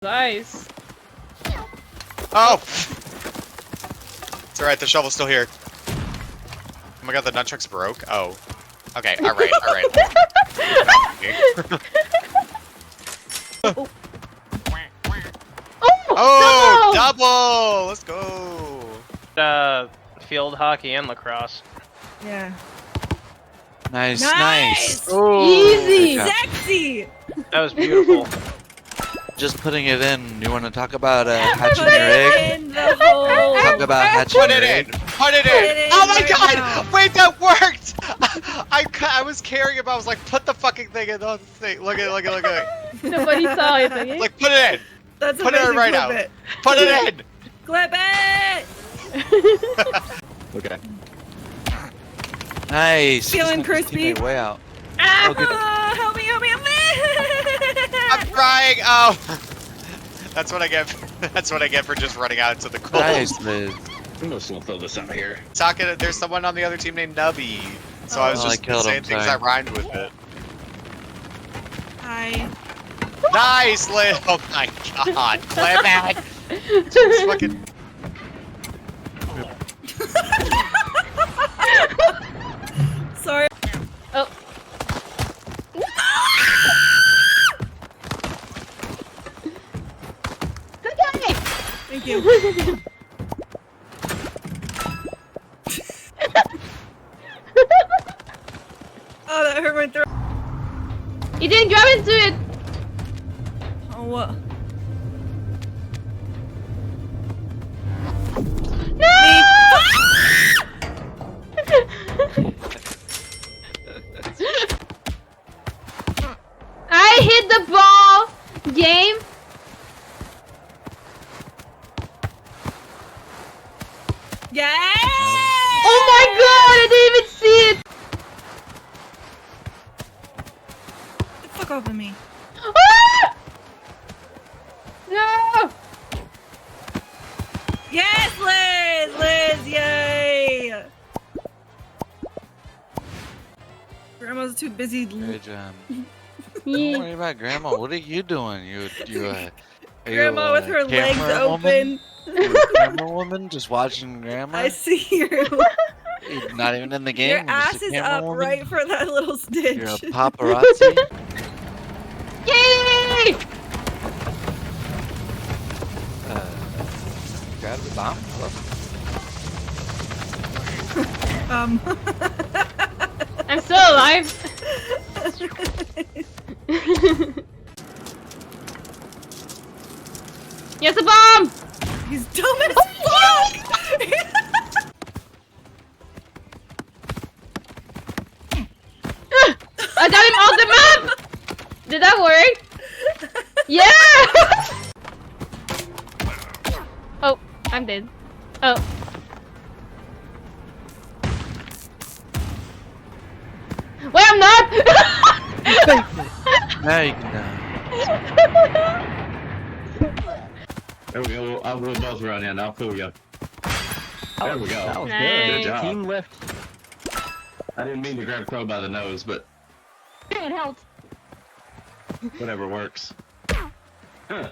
Nice. Oh! It's alright, the shovel's still here. Oh my god, the nunchuck's broke? Oh. Okay, alright, alright. Oh, double! Let's go! Field hockey and lacrosse. Yeah. Nice, Nice! Easy! Good job. Sexy! That was beautiful. Just putting it in. You want to talk about hatching Put your egg? it in the hole. Talk about hatching Put your it in! egg. Put it Put in! it in Oh my right god! now. Wait, that worked! I was caring about, I was like, put the fucking thing in the thing. Look at it, look at it. Nobody saw it, okay? Like, put it in! That's Put it amazing. right Clip out. it. Put it in! Clip it! Okay. Nice. Feeling Just knocked his crispy. teammate way out. Ah! Oh, good. Help me, help me, help me! I'm trying! Oh! That's what I get. That's what I get for just running out into the cold. Nice, Liz. I'm just gonna throw this out here. Talking, there's someone on the other team named Nubby, so I was Oh, I just killed saying him, things sorry. that rhymed with it. Hi. Nice, Liz! Oh my god, Clement! Just fucking. Sorry. Oh. Good guy! Thank you. Oh, that hurt my throat. He didn't grab into it! Oh, what? I hit the ball! Game! Yeah! Oh my god! I didn't even see it! Get the fuck off of me. Ah! No! Yes, Liz! Liz, yay! Grandma's too busy. Good job. Don't Yeah. worry about Grandma. What are you doing? Are Grandma you, with her legs camera open. Woman? You a camera woman just watching Grandma? I see you. You're not even in the game. Your you're just ass a is camera up woman? right for that little stitch. You're a paparazzi. Yay! Grab the bomb. I'm still alive! Yes, a bomb! He's dumb as fuck! I got him off the map! Did that work? Yeah! Oh, I'm dead. Oh. Wait, I'm not! Now you can die. There we go. I'll we'll both run in. I'll fool you. There we go. That was Nice. Good job. Team lift. I didn't mean to grab Crow by the nose, but It helped. whatever works. Huh.